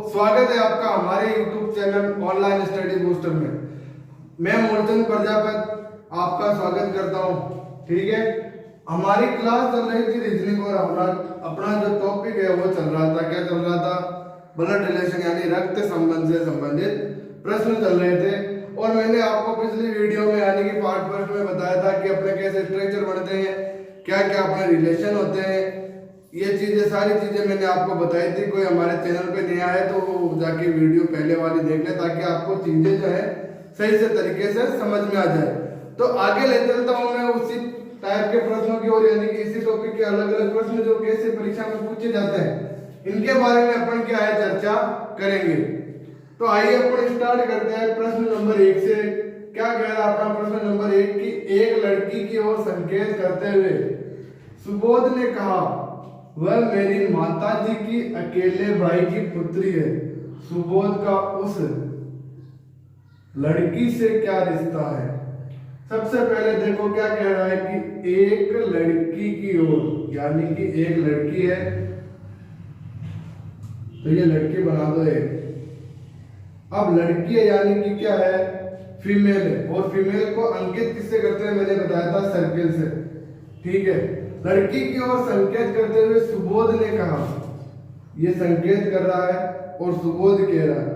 स्वागत है आपका हमारे YouTube channel online study booster में। मैं मूलचंद प्रजापत आपका स्वागत करता हूँ। ठीक है, हमारी क्लास चल रही थी रीजनिंग और अपना जो टॉपिक है वो चल रहा था। क्या चल रहा था? ब्लड रिलेशन यानी रक्त संबंध से संबंधित प्रश्न चल रहे थे। और मैंने आपको पिछली वीडियो में यानी कि पार्ट फर्स्ट में बताया था कि अपने कैसे स्ट्रक्चर बनते हैं, क्या क्या अपने रिलेशन होते हैं, ये चीजें सारी चीजें मैंने आपको बताई थी। कोई हमारे चैनल पे नया है तो वो जाके वीडियो पहले वाली देख ले, ताकि आपको चीजें जो है सही से तरीके से समझ में आ जाए। तो आगे ले चलता हूँ मैं उसी टाइप के प्रश्नों की ओर, यानी कि इसी टॉपिक के अलग अलग प्रश्न जो कैसे परीक्षा में पूछे जाते हैं, इनके बारे में अपन क्या है चर्चा करेंगे। तो आइए अपन स्टार्ट करते हैं प्रश्न नंबर 1 से। क्या कह रहा है अपना प्रश्न नंबर 1 की एक लड़की की ओर संकेत करते हुए सुबोध ने कहा, वह मेरी माताजी की अकेले भाई की पुत्री है। सुबोध का उस लड़की से क्या रिश्ता है? सबसे पहले देखो क्या कह रहा है कि एक लड़की की ओर, यानी कि एक लड़की है तो ये लड़की बना दो एक। अब लड़की है यानी कि क्या है? फीमेल है। और फीमेल को अंकित किससे करते हैं? मैंने बताया था सर्किल से। ठीक है, लड़की की ओर संकेत करते हुए सुबोध ने कहा, ये संकेत कर रहा है और सुबोध कह रहा है।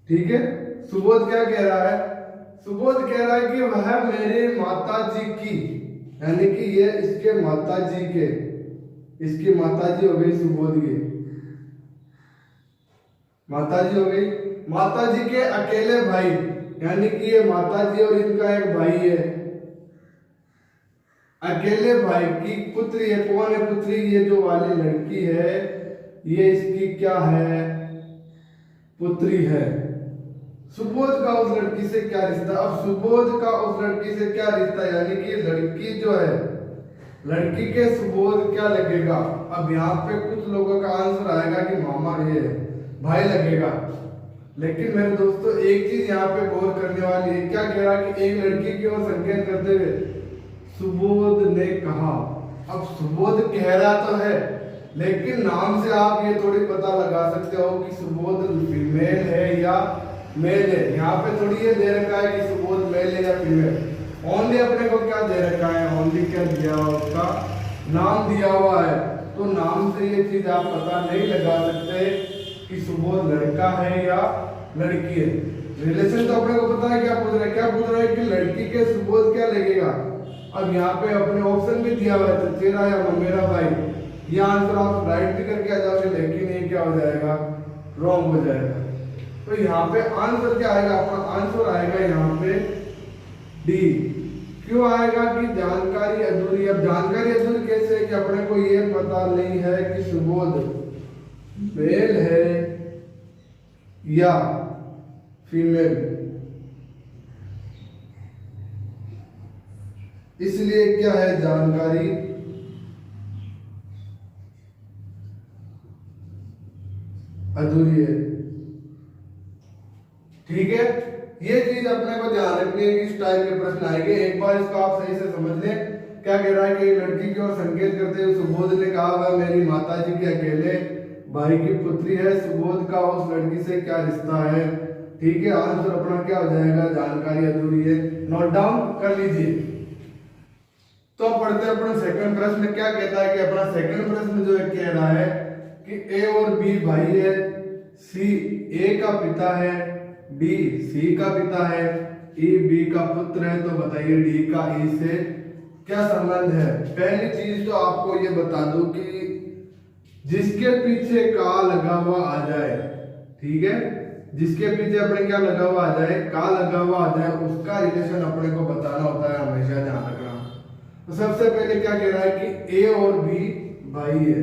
ठीक है, सुबोध क्या कह रहा है? सुबोध कह रहा है कि वह मेरे माताजी की, यानी कि ये इसके माताजी के, इसकी माताजी हो गई सुबोध की माताजी हो गई, माताजी के अकेले भाई, यानी कि ये माताजी और इनका एक भाई है, अकेले भाई की पुत्री है। कौन है पुत्री? ये जो वाली लड़की है ये इसकी क्या है? पुत्री है। सुबोध का उस लड़की से क्या रिश्ता? अब सुबोध का उस लड़की से क्या रिश्ता, यानी कि लड़की जो है, लड़की के सुबोध क्या लगेगा? अब यहाँ पे कुछ लोगों का आंसर आएगा कि मामा ये है, भाई लगेगा। लेकिन मेरे दोस्तों एक चीज यहाँ पे गौर करने वाली है। क्या कह रहा है कि एक लड़की की ओर संकेत करते हुए सुबोध ने कहा। अब सुबोध कह रहा तो है, लेकिन नाम से आप ये थोड़ी पता लगा सकते हो कि सुबोध फीमेल है या मेल है। यहाँ पे थोड़ी ये दे रखा है कि सुबोध मेल है या फीमेल। ओनली अपने को क्या दे रखा है? ओनली क्या दिया हुआ? उसका नाम दिया हुआ है। तो नाम से ये चीज आप पता नहीं लगा सकते कि सुबोध लड़का है या लड़की है। रिलेशन तो अपने को पता है। क्या पूछ रहा है? क्या पूछ रहा है कि लड़की के सुबोध क्या लगेगा। अब यहाँ पे अपने ऑप्शन भी दिया हुआ है, चचेरा या ममेरा भाई। ये आंसर आप राइट भी करके आ जाओगे, लेकिन ये क्या हो जाएगा? रॉन्ग हो जाएगा। तो यहाँ पे आंसर क्या आएगा? अपना आंसर आएगा यहाँ पे डी। क्यों आएगा? कि जानकारी अधूरी। अब जानकारी अधूरी कैसे है? कि अपने को ये पता नहीं है कि सुबोध मेल है या फीमेल, इसलिए क्या है? जानकारी अधूरी है। ठीक है, ये चीज अपने को ध्यान रखनी है कि इस टाइप के प्रश्न आएंगे। एक बार इसको आप सही से समझ लें। क्या कह रहा है कि लड़की की ओर संकेत करते हुए सुबोध ने कहा, वह मेरी माताजी के अकेले भाई की पुत्री है। सुबोध का उस लड़की से क्या रिश्ता है? ठीक है, आंसर अपना क्या हो जाएगा? जानकारी अधूरी है। नोट डाउन कर लीजिए। तो पढ़ते हैं अपना सेकंड प्रश्न। क्या कहता है कि अपना सेकंड प्रश्न जो है कह रहा है कि ए और बी भाई है, सी ए का पिता है, डी सी का पिता है, ई बी का पुत्र है। तो बताइए डी का ई से क्या संबंध है? पहली चीज तो आपको ये बता दूं कि जिसके पीछे का लगा हुआ आ जाए, ठीक है, जिसके पीछे अपने क्या लगा हुआ आ जाए, का लगा हुआ आ जाए, उसका रिलेशन अपने को बताना होता है, हमेशा ध्यान रखना। तो सबसे पहले क्या कह रहा है कि ए और बी भाई है,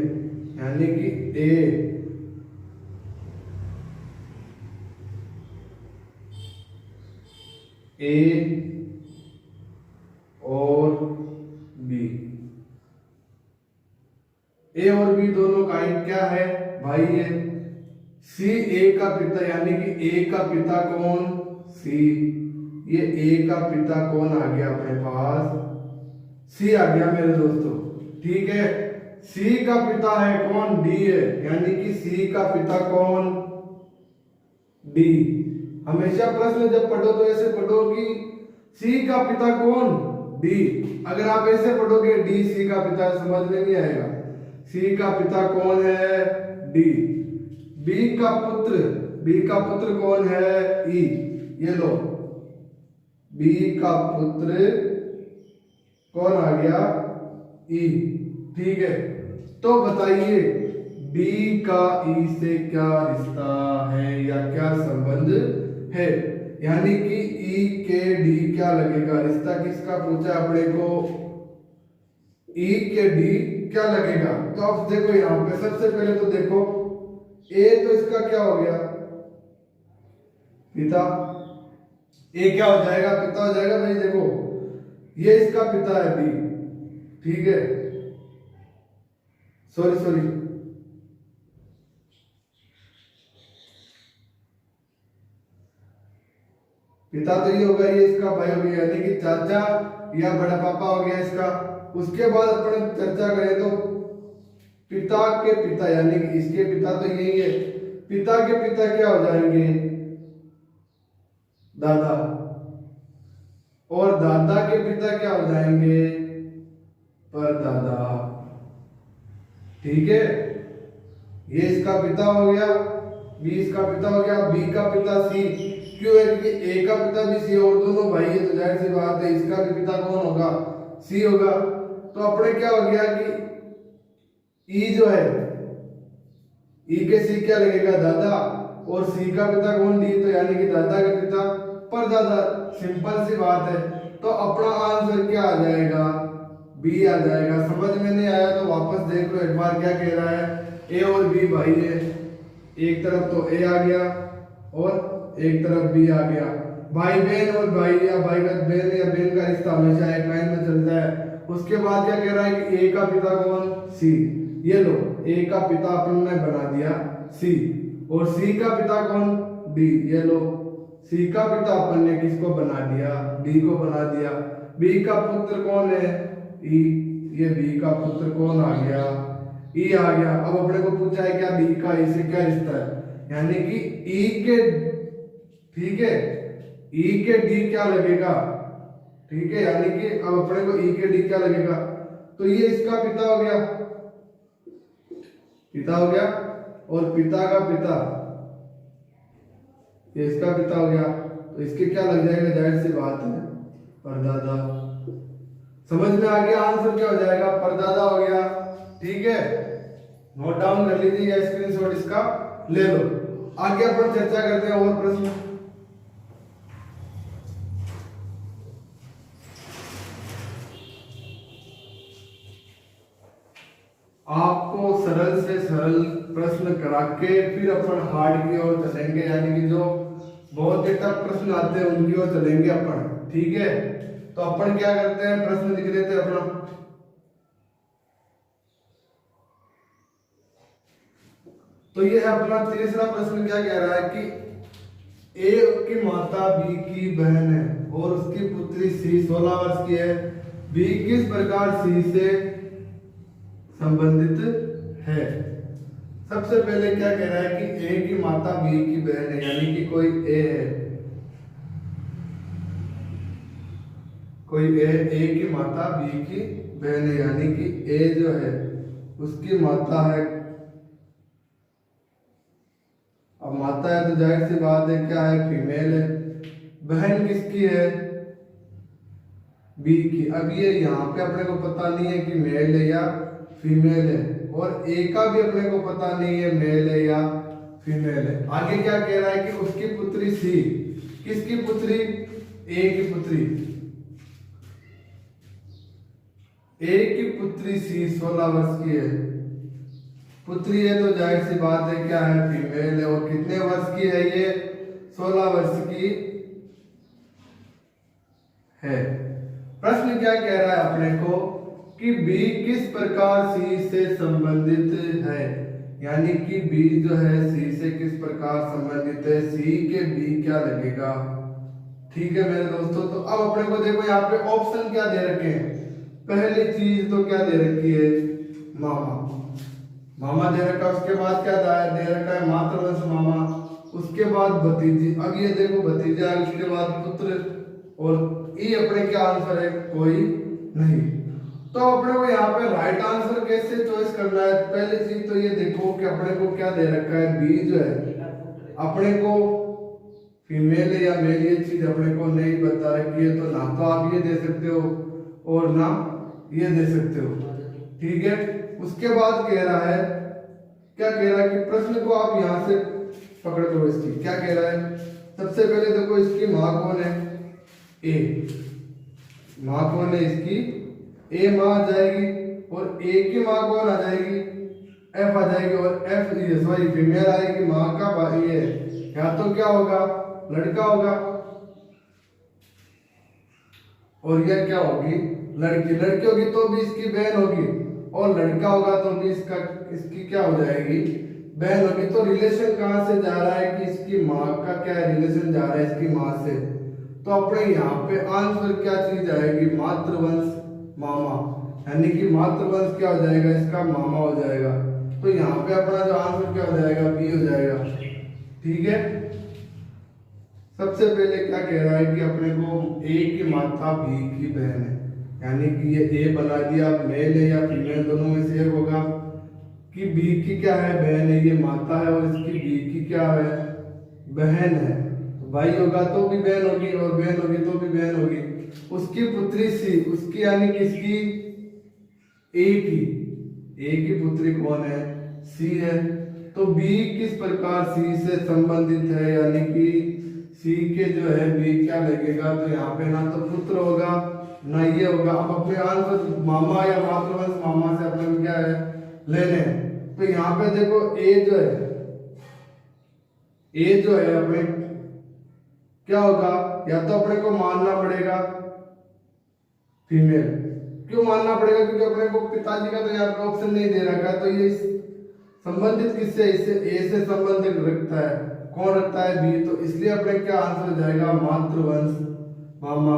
यानी कि ए और बी, ए और बी दोनों का क्या है? भाई है। सी ए का पिता, यानी कि ए का पिता कौन? सी। ये ए का पिता कौन आ गया अपने पास? सी आ गया मेरे दोस्तों। ठीक है, सी का पिता है कौन, डी है, यानी कि सी का पिता कौन, डी। हमेशा प्रश्न जब पढ़ो तो ऐसे पढ़ो कि सी का पिता कौन, डी। अगर आप ऐसे पढ़ोगे डी सी का पिता, समझ में नहीं आएगा। सी का पिता कौन है, डी। बी का पुत्र कौन है, ई। ये लो, बी का पुत्र कौन आ गया, ई। ठीक है, तो बताइए डी का ई से क्या रिश्ता है या क्या संबंध है, यानी कि ई के डी क्या लगेगा, रिश्ता किसका पूछा अपने को, ई के डी क्या लगेगा। तो अब देखो यहां पे सबसे पहले तो देखो ए तो इसका क्या हो गया, पिता। ए क्या हो जाएगा, पिता हो जाएगा भाई। देखो ये इसका पिता है बी, ठीक है, सॉरी पिता तो ये होगा, ये इसका भाई हो गया, यानी कि चाचा या बड़ा पापा हो गया इसका। उसके बाद अपन चर्चा करें तो पिता के पिता, यानी कि इसके पिता तो यही है, पिता के पिता क्या हो जाएंगे, दादा। और दादा के पिता क्या हो जाएंगे, परदादा। ठीक है, ये इसका पिता हो गया, बी इसका पिता हो गया, बी का पिता सी। क्यों है, क्योंकि ए का पिता भी सी और दोनों भाई है, तो जाहिर सी बात है इसका भी पिता कौन होगा, सी होगा। तो अपने क्या हो गया कि ई जो है, ई के सी क्या लगेगा, दादा। और सी का पिता कौन, डी, तो यानी कि दादा का पिता परदादा। सिंपल सी बात है। तो अपना आंसर क्या आ जाएगा, बी आ जाएगा। समझ में नहीं आया तो वापस देख लो एक बार क्या कह रहा है। ए और बी भाई है, एक तरफ तो ए आ गया और एक तरफ बी आ गया। भाई बहन और भाई या भाई का बहन या बहन का रिश्ता हमेशा एक लाइन में चलता है। उसके बाद क्या कह रहा है कि ए का पिता कौन, सी। ये लो, ए का पिता अपन ने बना दिया सी, और सी का पिता कौन, डी। ये लो, सी का पिता अपन ने किसको बना दिया, डी को बना दिया। बी का पुत्र कौन है, ई। ये बी का पुत्र कौन आ गया, ई आ गया। अब अपने को पूछा है क्या बी का ई से क्या रिश्ता है, यानी कि ई के, ठीक है, ई के डी क्या लगेगा, ठीक है, यानी कि अब अपने को ई के डी क्या लगेगा, तो ये इसका पिता हो गया, पिता हो गया। और पिता का पिता, ये इसका पिता हो गया, तो इसके क्या लग जाएगा, जाहिर सी बात है परदादा। समझ में आ गया, आंसर क्या हो जाएगा, परदादा हो गया। ठीक है, नोट डाउन कर लीजिए या स्क्रीनशॉट इसका ले लो। आगे अपन चर्चा करते हैं और प्रश्न। आपको सरल से सरल प्रश्न करा के फिर अपन हार्ड की ओर चलेंगे, यानी कि जो बहुत ही टफ प्रश्न आते हैं उनकी ओर चलेंगे अपन। ठीक है, तो अपन क्या करते हैं, प्रश्न लिख लेते हैं अपना। तो ये है अपना तीसरा प्रश्न, क्या कह रहा है कि ए की माता बी की बहन है और उसकी पुत्री सी 16 वर्ष की है। बी किस प्रकार सी से संबंधित है। सबसे पहले क्या कह रहा है कि ए की माता बी की बहन है, यानी कि कोई ए है, कोई ए की माता बी की बहन है, यानी कि ए जो है उसकी माता है। अब माता है तो जाहिर सी बात है क्या है, फीमेल है। बहन किसकी है, बी की। अब ये यहाँ पे अपने को पता नहीं है कि मेल है या फीमेल है, और ए का भी अपने को पता नहीं है मेल है या फीमेल है। आगे क्या कह रहा है कि उसकी पुत्री सी, किसकी पुत्री, ए की पुत्री, ए की पुत्री सी 16 वर्ष की है। पुत्री है तो जाहिर सी बात है क्या है, फीमेल है। और कितने वर्ष की है ये, 16 वर्ष की है। प्रश्न क्या कह रहा है अपने को कि बी किस प्रकार सी से संबंधित है, यानी कि बी जो है सी से किस प्रकार संबंधित है, सी के बी क्या लगेगा। ठीक है मेरे दोस्तों, तो अब अपने को देखो यहाँ पे ऑप्शन क्या दे रखे हैं। पहली चीज तो क्या दे रखी है, मामा, मामा दे रखा है, उसके बाद क्या दे रखा है मातृवंश मामा, उसके बाद भतीजी। अब ये देखो भतीजा है, उसके बाद पुत्र, और ये अपने क्या आंसर है, कोई नहीं। तो अपने को यहाँ पे राइट आंसर कैसे चॉइस करना है, पहली चीज तो ये देखो कि अपने को क्या दे रखा है, बी जो है अपने को फीमेल या मेल, ये चीज अपने को नहीं बता रखी है, तो ना तो आप ये दे सकते हो और ना ये दे सकते हो, ठीक है। उसके बाद कह रहा है, क्या कह रहा है कि प्रश्न को आप यहाँ से पकड़ करो, इसकी क्या कह रहा है। सबसे पहले देखो इसकी माँ कौन है, ए, माँ कौन है इसकी, ए माँ आ जाएगी, और ए की माँ कौन आ जाएगी, एफ आ जाएगी, और एफ सॉरी फीमेल आएगी, माँ का भाई है, या तो क्या होगा लड़का होगा, और यह क्या होगी लड़की, लड़की होगी तो भी इसकी बहन होगी, और लड़का होगा तो भी इसकी क्या हो जाएगी, बहन होगी। तो रिलेशन कहां से जा रहा है कि इसकी माँ का क्या रिलेशन जा रहा है इसकी माँ से, तो अपने यहाँ पे आंसर क्या चीज आएगी, मातृवंश मामा, यानी कि मातृवंश क्या हो जाएगा, इसका मामा हो जाएगा। तो यहाँ पे अपना जो आंसर क्या हो जाएगा, बी हो जाएगा, ठीक है। सबसे पहले क्या कह रहा है कि अपने को ए की माता बी की बहन है, यानी कि ये ए बना दिया, मेल है या फीमेल दोनों में से एक होगा, कि बी की क्या है बहन है, ये माता है, और इसकी बी की क्या है बहन है, तो भाई होगा तो भी बहन होगी, और बहन होगी तो भी बहन होगी। उसकी पुत्री सी, उसकी यानी किसकी, ए की पुत्री कौन है, सी है। तो बी किस प्रकार सी से संबंधित है, यानी कि सी के जो है बी क्या लगेगा, तो यहाँ पे ना तो पुत्र होगा ना ये होगा। अब अपने आंसर मामा या मातृवंश मामा से अपने क्या है लेने, तो यहाँ पे देखो ए जो है अपने क्या होगा, या तो अपने को मानना पड़ेगा फीमेल, क्यों मानना पड़ेगा, क्योंकि अपने को पिताजी का तो यहाँ पे ऑप्शन नहीं दे रखा है, तो ये संबंधित किससे, इससे ए से संबंधित रखता है, कौन रखता है बी, तो इसलिए अपने क्या आंसर हो जाएगा मातृवंश मामा।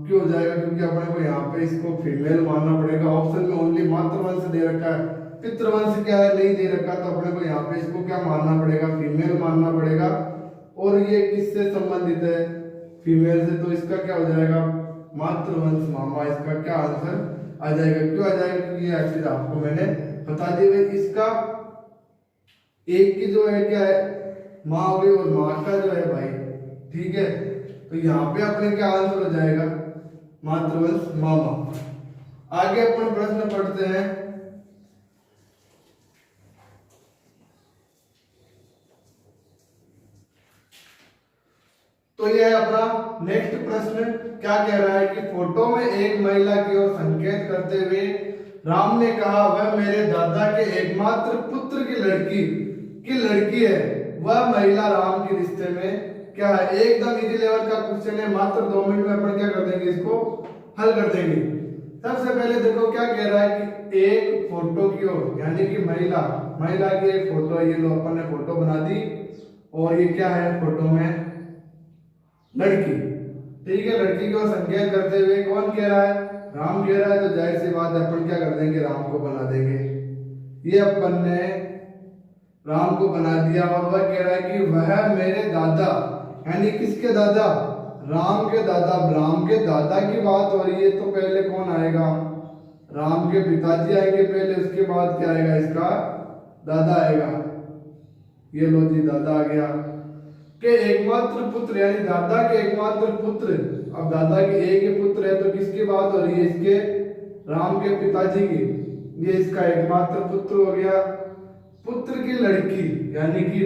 क्यों हो जाएगा, क्योंकि अपने को यहाँ पे इसको फीमेल मानना पड़ेगा, ऑप्शन में ओनली मातृवंश दे रखा है, पितृवंश क्या है नहीं दे रखा, तो अपने को यहाँ पे इसको क्या मानना पड़ेगा, फीमेल मानना पड़ेगा। और ये किससे संबंधित है, फीमेल से, तो इसका क्या हो जाएगा मातृवंश मामा, इसका क्या आंसर आ जाएगा। क्यों आ जाएगा, क्योंकि ये चीज आपको मैंने बता दी है। इसका एक की जो है क्या है माँ हो गई, और माँ का जो है भाई, ठीक है। तो यहाँ पे अपने क्या आंसर हो जाएगा मातृवंश मामा। आगे अपन प्रश्न पढ़ते हैं। तो यह अपना नेक्स्ट प्रश्न क्या कह रहा है कि फोटो में एक महिला की ओर संकेत करते हुए राम ने कहा, वह मेरे दादा के एकमात्र पुत्र की लड़की है। वह महिला राम के रिश्ते में क्या है। एकदम इजी लेवल का क्वेश्चन है, मात्र 2 मिनट में अपन क्या कर देंगे, इसको हल कर देंगे। सबसे पहले देखो क्या कह रहा है कि एक फोटो की ओर, यानी कि महिला की एक फोटो, ये लो अपन ने फोटो बना दी, और ये क्या है फोटो में लड़की, ठीक है। लड़की को संकेत करते हुए कौन कह रहा है, राम कह रहा है, तो जाहिर सी बात है अपन क्या कर देंगे, राम को बना देंगे। ये अपन ने राम को बना दिया, और वह कह रहा है कि वह मेरे दादा, यानी किसके दादा, राम के दादा। राम के दादा की बात हो रही है, तो पहले कौन आएगा, राम के पिताजी आएंगे पहले, उसके बाद क्या आएगा, इसका दादा आएगा। ये लो जी दादा आ गया, के एकमात्र पुत्र, यानी दादा के एकमात्र पुत्र। अब दादा के एक ही पुत्र है, तो किसकी बात हो रही है, इसके राम के पिताजी की। ये इसका एकमात्र पुत्र हो गया। पुत्र की लड़की, यानी कि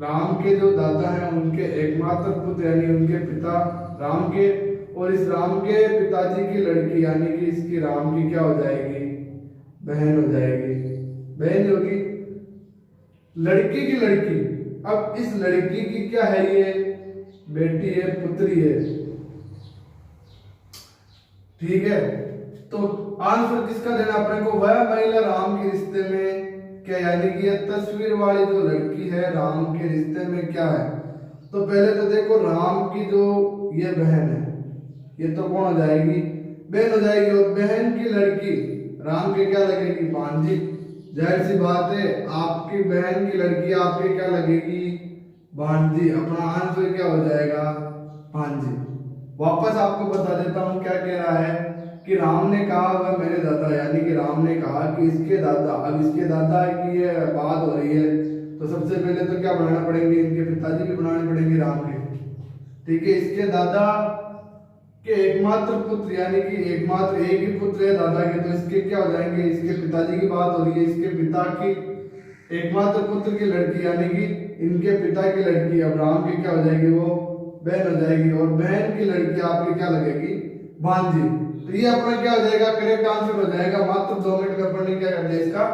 राम के जो दादा हैं उनके एकमात्र पुत्र, यानी उनके पिता राम के, और इस राम के पिताजी की लड़की, यानी कि इसकी राम की क्या हो जाएगी, बहन हो जाएगी, बहन होगी, लड़की की लड़की। अब इस लड़की की क्या है, ये बेटी है, पुत्री है, ठीक है। तो आंसर किसका देना अपने को, वह महिला राम के रिश्ते में क्या, यानी कि ये तस्वीर वाली जो लड़की है राम के रिश्ते में क्या है। तो पहले तो देखो राम की जो ये बहन है, ये तो कौन हो जाएगी, बहन हो जाएगी, और बहन की लड़की, राम के क्या लगेगी, भांजी। जाहिर सी बात है, आपकी बहन की लड़की आपके क्या लगेगी, भांजी। अपना आंसर क्या हो जाएगा, भांजी। वापस आपको बता देता हूं क्या कह रहा है कि राम ने कहा वह मेरे दादा, यानी कि राम ने कहा कि इसके दादा। अब इसके दादा की ये बात हो रही है तो सबसे पहले तो क्या बनाना पड़ेंगे, इनके पिताजी भी बनाने पड़ेंगे राम के। ठीक है, इसके दादा के एकमात्र पुत्र, यानी कि एकमात्र एक ही पुत्र है दादा के, तो इसके क्या हो जाएंगे, इसके पिताजी की बात हो रही है, इसके पिता की एकमात्र पुत्र की लड़की, यानी कि इनके पिता की लड़की। अब राम की क्या हो जाएगी, वो बहन हो जाएगी, और बहन की लड़की आपकी क्या लगेगी, भांजी। तो ये अपना क्या हो जाएगा, करेक्ट आंसर हो जाएगा। मात्र 2 मिनट में अपन ने क्या कर दिया, इसका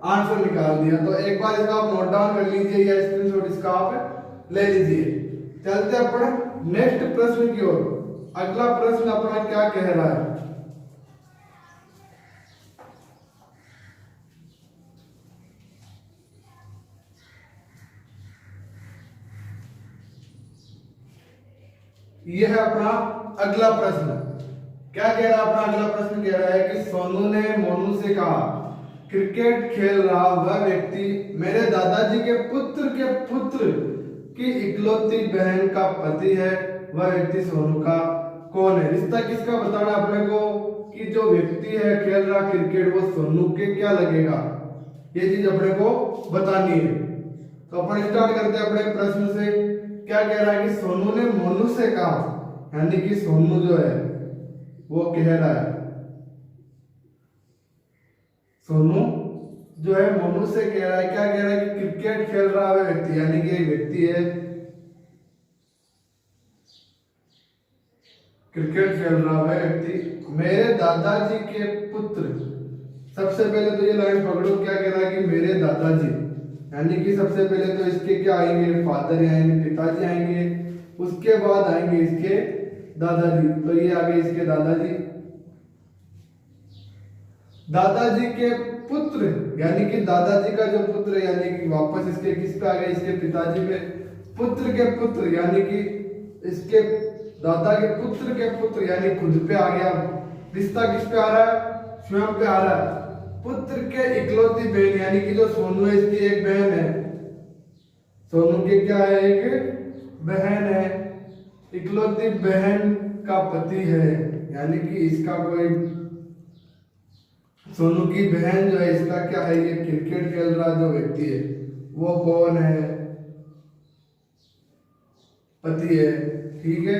आंसर निकाल दिया। तो एक बार इसका आप नोट डाउन कर लीजिए या स्क्रीनशॉट इसका आप ले लीजिए। चलते अपने नेक्स्ट प्रश्न की ओर। अगला प्रश्न अपना क्या कह रहा है, यह है अपना अगला प्रश्न। क्या कह रहा है अपना अगला प्रश्न, कह रहा है कि सोनू ने मोनू से कहा क्रिकेट खेल रहा वह व्यक्ति मेरे दादाजी के पुत्र की इकलौती बहन का पति है, वह व्यक्ति सोनू का कौन है। रिश्ता किसका बताना अपने को, कि जो व्यक्ति है खेल रहा क्रिकेट वो सोनू के क्या लगेगा, ये चीज अपने को बतानी है। तो अपन स्टार्ट करते हैं अपने प्रश्न से। क्या कह रहा है कि सोनू ने मोनू से कहा, यानी कि सोनू जो है वो कह रहा है, सोनू जो है मोनू से कह रहा है, क्या कह रहा है कि क्रिकेट खेल रहा है व्यक्ति, यानी कि एक व्यक्ति है क्रिकेट खेल रहा है व्यक्ति मेरे दादाजी के पुत्र। सबसे पहले तो ये लाइन पकड़ो, क्या कह रहा है कि मेरे दादाजी, यानी कि सबसे पहले तो इसके क्या आएंगे, फादर आएंगे, पिताजी आएंगे, उसके बाद आएंगे इसके दादाजी। तो ये आगे इसके दादाजी, दादाजी के पुत्र, यानी कि दादाजी का जो पुत्र, यानी कि वापस इसके किस पे आ गए, इसके पिताजी पे, पुत्र के पुत्र, यानी कि इसके दादा के पुत्र, यानी खुद पे आ गया। रिश्ता किस पे आ रहा है, स्वयं पे आ रहा है। पुत्र के इकलौती बहन, यानी कि जो सोनू है इसकी एक बहन है, सोनू की क्या है, एक बहन है, इकलौती बहन का पति है, यानी कि इसका कोई सोनू की बहन जो है इसका क्या है, ये क्रिकेट खेल रहा जो व्यक्ति है वो कौन है, पति है। ठीक है,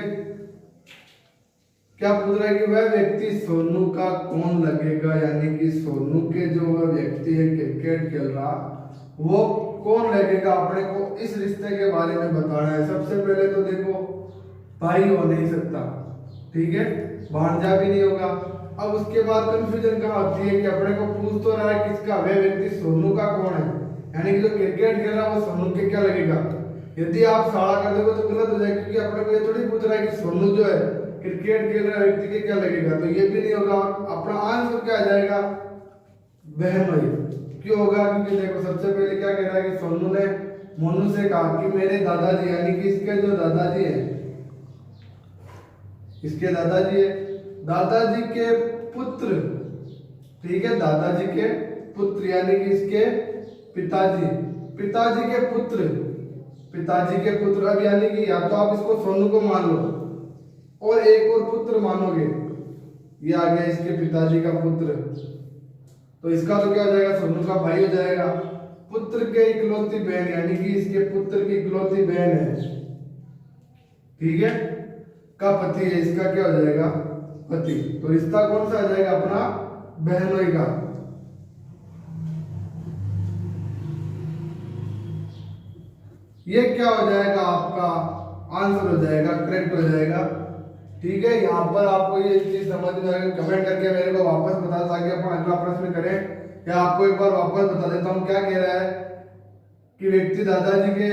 क्या पूछ रहा है कि वह व्यक्ति सोनू का कौन लगेगा, यानी कि सोनू के जो वह व्यक्ति है क्रिकेट खेल रहा वो कौन लगेगा, अपने को इस रिश्ते के बारे में बताना है। सबसे पहले तो देखो भाई हो नहीं सकता, ठीक है, भांजा भी नहीं होगा। अब उसके बाद कंफ्यूजन कहाँ होती है कि अपने को पूछ तो रहा है किसका, वह व्यक्ति सोनू का कौन है, यानी कि जो क्रिकेट खेल रहा है वो सोनू के क्या लगेगा। यदि आप साड़ा कर दोगे तो गलत हो जाएगा, क्योंकि अपने को ये थोड़ी पूछ रहा है कि सोनू जो है क्रिकेट खेल रहा व्यक्ति के क्या लगेगा, तो ये भी नहीं होगा। अपना आंसर क्या आ जाएगा, बहन भाई। क्यों होगा, क्योंकि देखो सबसे पहले क्या कह रहा है कि सोनू ने मोनू से कहा कि मेरे दादाजी, यानी कि इसके जो दादाजी है, इसके दादाजी है, दादाजी के पुत्र, ठीक है, दादाजी के पुत्र, यानी कि इसके पिताजी, पिताजी के पुत्र, पिताजी के पुत्र। अब यानी कि या तो आप इसको सोनू को मान लो और एक और पुत्र मानोगे, ये आ गया इसके पिताजी का पुत्र, तो इसका तो क्या हो जाएगा, सोनू का भाई हो जाएगा। पुत्र के इकलौती बहन, यानी कि इसके पुत्र की इकलौती बहन है, ठीक है, का पति है, इसका क्या हो जाएगा, पति। तो रिश्ता कौन सा आ जाएगा, अपना बहनोई का। ये क्या हो जाएगा, आपका आंसर हो जाएगा, करेक्ट हो जाएगा। ठीक है, यहाँ पर आपको ये चीज समझ में आएगी, कमेंट करके मेरे को वापस बता, ताकि अपन अगला प्रश्न करें। या आपको एक बार वापस बता देता हूँ क्या कह रहा है कि व्यक्ति दादाजी के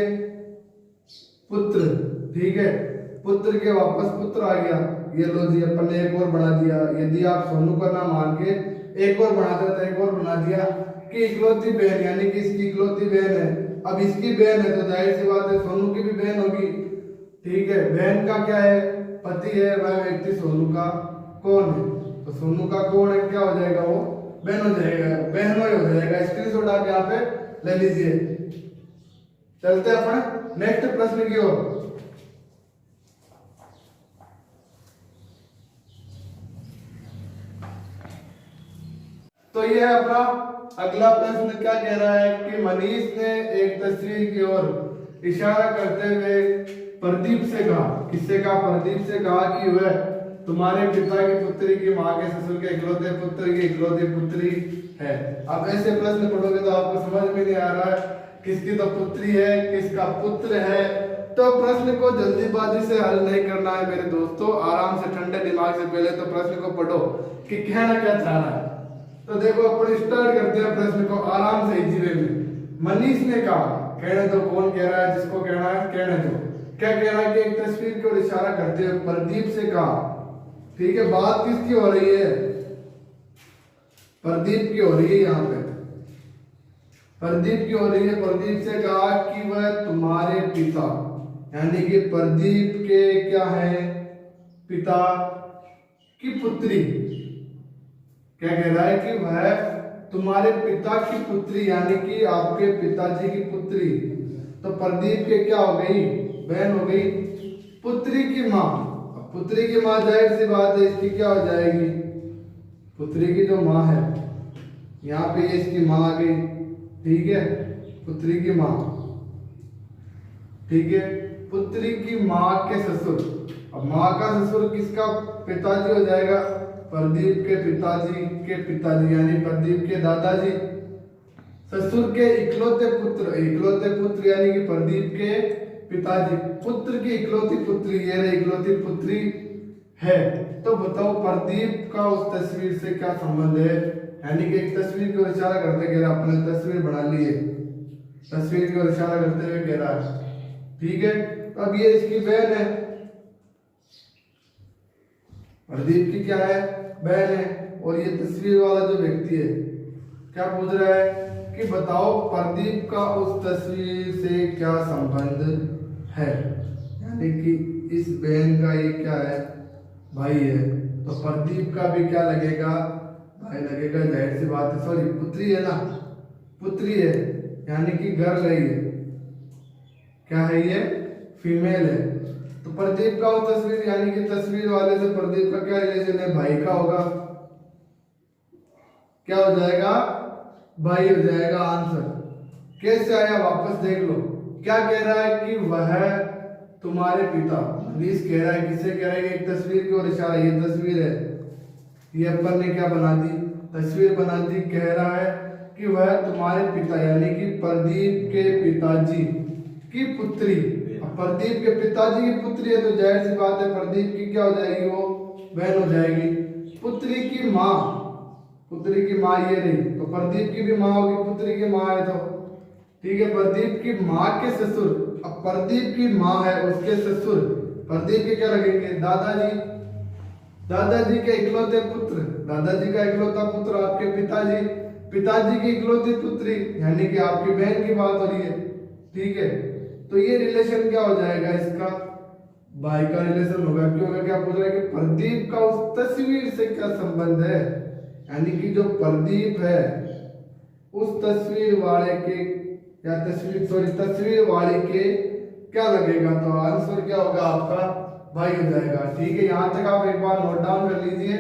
पुत्र, ठीक है, पुत्र के वापस पुत्र आ गया। ये लो जी, अपन ने एक और बना दिया। यदि आप सोनू का नाम मान के एक और बनाते तो एक और बना दिया कि इकलौती बहन, यानी कि इसकी इकलौती बहन है। अब इसकी बहन है तो जाहिर सी बात है सोनू की भी बहन होगी, ठीक है। बहन का क्या है, पति है, वह व्यक्ति सोनू का कौन है, तो सोनू का कौन है, क्या हो जाएगा, वो बहनोई हो जाएगा। स्क्रीनशॉट आप यहाँ पे ले लीजिए। चलते हैं अपन नेक्स्ट प्रश्न की ओर। तो ये है अपना अगला प्रश्न। क्या कह रहा है कि मनीष ने एक तस्वीर की ओर इशारा करते हुए प्रदीप से कहा, किससे कहा? प्रदीप से कहा कि वह तुम्हारे पिता की पुत्री की माँ के ससुर के इकलौते पुत्र की इकलौती पुत्री है। अब ऐसे प्रश्न पढ़ोगे तो आपको समझ में नहीं आ रहा है किसकी तो पुत्री है, किसका पुत्र है। तो प्रश्न को जल्दीबाजी से हल नहीं करना है मेरे दोस्तों, आराम से ठंडे दिमाग से पहले तो प्रश्न को पढ़ो कि कहना क्या चाह रहा है। तो देखो अपन स्टार्ट करते हैं प्रश्न को आराम से, इजी वे में। मनीष ने कहा, कहने दो कौन कह रहा है, जिसको कहना है कहने दो। क्या कह रहा है कि एक तस्वीर की ओर इशारा करते हुए प्रदीप से कहा, ठीक है। बात किसकी हो रही है? प्रदीप की हो रही है। यहाँ पे प्रदीप की हो रही है। प्रदीप से कहा कि वह तुम्हारे पिता, यानी कि प्रदीप के क्या है, पिता की पुत्री। क्या कह रहा है कि वह तुम्हारे पिता की पुत्री, यानी कि आपके पिताजी की पुत्री। तो प्रदीप के क्या हो गई? बहन हो गई। पुत्री की माँ, पुत्री की माँ जाहिर सी बात है इसकी क्या हो जाएगी? पुत्री की जो माँ है, यहाँ पे ये इसकी माँ आ गई, ठीक है। पुत्री की माँ, ठीक है। पुत्री की माँ के ससुर। अब माँ का ससुर किसका? पिताजी हो जाएगा। प्रदीप के पिताजी यानी प्रदीप के दादाजी। ससुर के इकलौते पुत्र यानी कि प्रदीप के पिताजी। पुत्र की इकलौती पुत्री, ये रही इकलौती पुत्री है। तो बताओ प्रदीप का उस तस्वीर से क्या संबंध है? यानी कि एक तस्वीर को इशारा करते कह रहा, अपने तस्वीर बना ली है, तस्वीर को इशारा करते हुए कह रहा है, ठीक है। तो अब ये इसकी बहन है, प्रदीप की क्या है? बहन है। और ये तस्वीर वाला जो व्यक्ति है क्या पूछ रहा है कि बताओ प्रदीप का उस तस्वीर से क्या संबंध है? यानी कि इस बहन का ये क्या है? भाई है। तो प्रदीप का भी क्या लगेगा? भाई लगेगा, जाहिर सी बात है। सॉरी, पुत्री है ना, पुत्री है, यानी कि गर्ल है ये। क्या है ये? फीमेल है। तो प्रदीप का वो तस्वीर, यानी कि तस्वीर वाले से प्रदीप का क्या रिलेशन है? भाई का होगा। क्या हो जाएगा? भाई हो जाएगा आंसर। कैसे आया वापस देख लो। क्या कह रहा है कि वह तुम्हारे पिता, मनीष कह रहा है, किसे कह रहा है? एक तस्वीर की ओर इशारा, ये तस्वीर है, ये अपन ने क्या बना दी? तस्वीर बना दी। कह रहा है कि वह तुम्हारे पिता यानी कि प्रदीप के पिताजी की पुत्री। प्रदीप के पिताजी की पुत्री है तो जाहिर सी बात है प्रदीप की क्या हो जाएगी? वो बहन हो जाएगी। पुत्री की माँ, पुत्री की माँ ये रही, तो प्रदीप की भी माँ होगी, पुत्री की माँ है तो ठीक है। प्रदीप की माँ के ससुर। अब प्रदीप की माँ है, उसके ससुर प्रदीप के क्या लगेंगे? दादाजी। दादाजी के इकलौते पुत्र, दादाजी का इकलौता पुत्र आपके पिताजी। पिताजी की इकलौती पुत्री यानी कि आपकी बहन की बात हो रही है, ठीक है। तो ये रिलेशन क्या हो जाएगा? इसका भाई का रिलेशन होगा। क्यों होगा? क्या पूछ रहा है कि प्रदीप का उस तस्वीर से क्या संबंध है? यानी कि जो प्रदीप है उस तस्वीर वाले के या तस्वीर वाले के क्या लगेगा? तो आंसर क्या होगा आपका? भाई हो जाएगा, ठीक है। यहाँ तक आप एक बार नोट डाउन कर लीजिए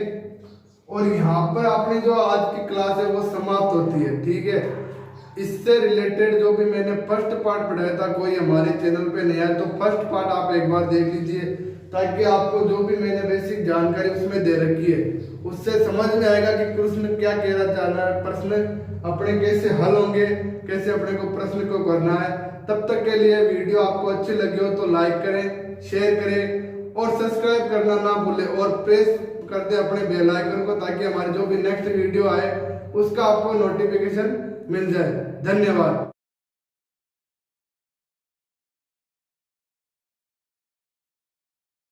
और यहाँ पर आपने जो आज की क्लास है वो समाप्त होती है, ठीक है। इससे रिलेटेड जो भी मैंने फर्स्ट पार्ट पढ़ाया था, कोई हमारे चैनल पे नहीं है तो फर्स्ट पार्ट आप एक बार देख लीजिए, ताकि आपको जो भी मैंने बेसिक जानकारी उसमें दे रखी है उससे समझ में आएगा कि प्रश्न क्या कहना चाह रहा है, प्रश्न अपने कैसे हल होंगे, कैसे अपने को प्रश्न को करना है। तब तक के लिए वीडियो आपको अच्छी लगी हो तो लाइक करें, शेयर करें और सब्सक्राइब करना ना भूलें और प्रेस कर दे अपने बेल आइकन को, ताकि हमारी जो भी नेक्स्ट वीडियो आए उसका आपको नोटिफिकेशन मिल जाए। धन्यवाद।